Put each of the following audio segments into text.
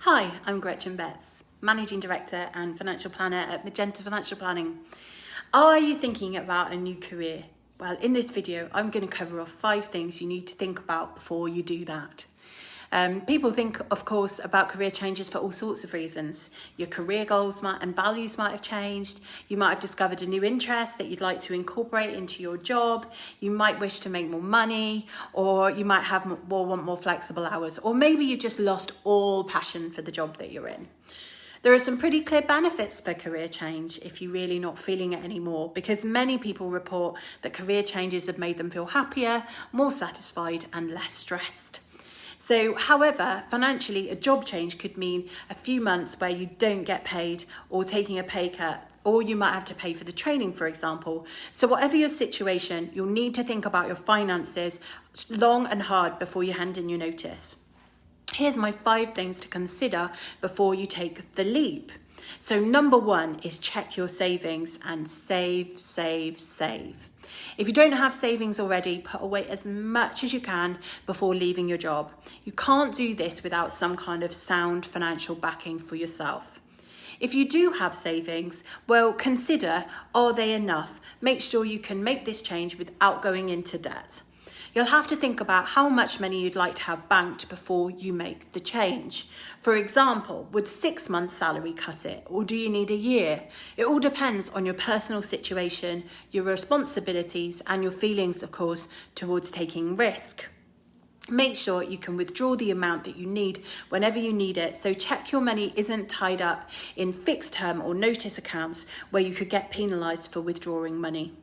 Hi, I'm Gretchen Betts, Managing Director and Financial Planner at Magenta Financial Planning. Are you thinking about a new career? Well, in this video, I'm going to cover off 5 things you need to think about before you do that. People think, of course, about career changes for all sorts of reasons. Your career goals and values might have changed. You might have discovered a new interest that you'd like to incorporate into your job. You might wish to make more money, or you might want more flexible hours, or maybe you've just lost all passion for the job that you're in. There are some pretty clear benefits for career change if you're really not feeling it anymore, because many people report that career changes have made them feel happier, more satisfied, and less stressed. So, however, financially, a job change could mean a few months where you don't get paid or taking a pay cut, or you might have to pay for the training, for example. So whatever your situation, you'll need to think about your finances long and hard before you hand in your notice. Here's my 5 things to consider before you take the leap. So number 1 is check your savings and save. If you don't have savings already, put away as much as you can before leaving your job. You can't do this without some kind of sound financial backing for yourself. If you do have savings, well, consider, are they enough? Make sure you can make this change without going into debt. You'll have to think about how much money you'd like to have banked before you make the change. For example, would 6 months' salary cut it, or do you need a year? It all depends on your personal situation, your responsibilities, and your feelings, of course, towards taking risk. Make sure you can withdraw the amount that you need whenever you need it, so check your money isn't tied up in fixed term or notice accounts where you could get penalised for withdrawing money.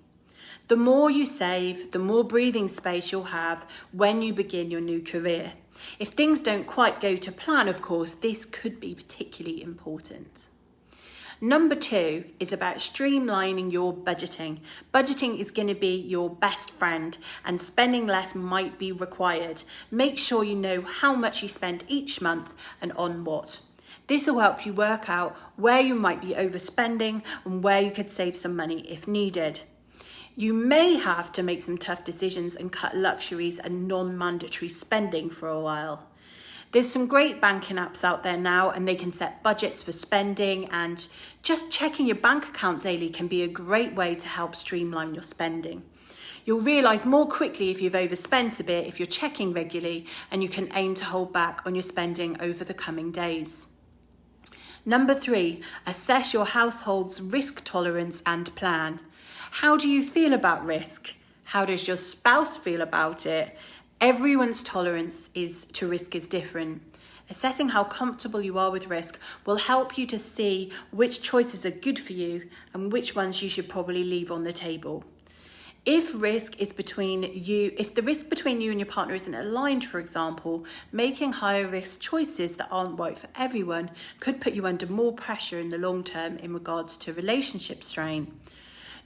The more you save, the more breathing space you'll have when you begin your new career. If things don't quite go to plan, of course, this could be particularly important. Number 2 is about streamlining your budgeting. Budgeting is going to be your best friend, and spending less might be required. Make sure you know how much you spend each month and on what. This will help you work out where you might be overspending and where you could save some money if needed. You may have to make some tough decisions and cut luxuries and non-mandatory spending for a while. There's some great banking apps out there now, and they can set budgets for spending, and just checking your bank account daily can be a great way to help streamline your spending. You'll realise more quickly if you've overspent a bit if you're checking regularly, and you can aim to hold back on your spending over the coming days. Number 3, assess your household's risk tolerance and plan. How do you feel about risk? How does your spouse feel about it? Everyone's tolerance to risk is different. Assessing how comfortable you are with risk will help you to see which choices are good for you and which ones you should probably leave on the table. If the risk between you and your partner isn't aligned, for example, making higher risk choices that aren't right for everyone could put you under more pressure in the long term in regards to relationship strain.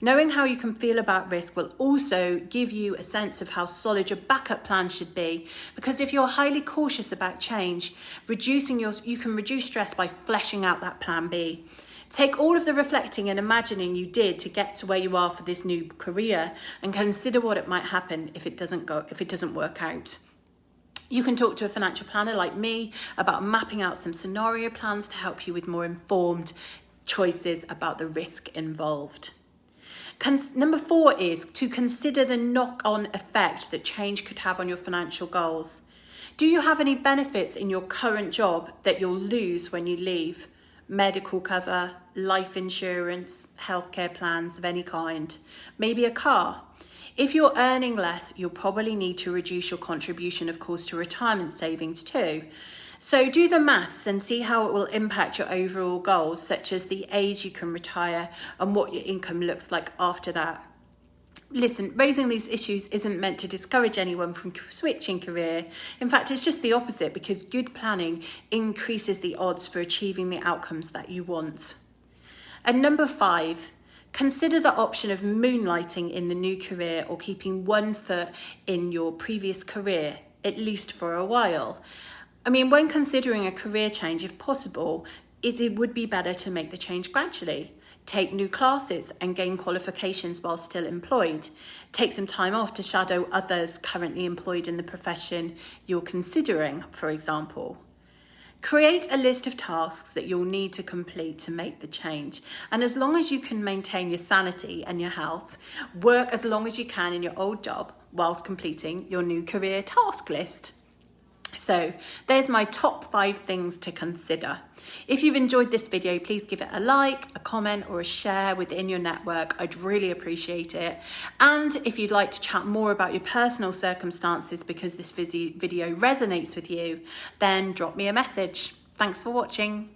Knowing how you can feel about risk will also give you a sense of how solid your backup plan should be, because if you're highly cautious about change, you can reduce stress by fleshing out that plan B. Take all of the reflecting and imagining you did to get to where you are for this new career, and consider what it might happen if it doesn't work out. You can talk to a financial planner like me about mapping out some scenario plans to help you with more informed choices about the risk involved. Number 4 is to consider the knock-on effect that change could have on your financial goals. Do you have any benefits in your current job that you'll lose when you leave? Medical cover, life insurance, healthcare plans of any kind, maybe a car. If you're earning less, you'll probably need to reduce your contribution, of course, to retirement savings too. So do the maths and see how it will impact your overall goals, such as the age you can retire and what your income looks like after that. Listen, raising these issues isn't meant to discourage anyone from switching career. In fact, it's just the opposite, because good planning increases the odds for achieving the outcomes that you want. And number 5, consider the option of moonlighting in the new career or keeping one foot in your previous career, at least for a while. When considering a career change, if possible, it would be better to make the change gradually. Take new classes and gain qualifications while still employed. Take some time off to shadow others currently employed in the profession you're considering, for example. Create a list of tasks that you'll need to complete to make the change. And as long as you can maintain your sanity and your health, work as long as you can in your old job whilst completing your new career task list. So there's my top 5 things to consider. If you've enjoyed this video, please give it a like, a comment or a share within your network. I'd really appreciate it. And if you'd like to chat more about your personal circumstances because this video resonates with you, then drop me a message. Thanks for watching.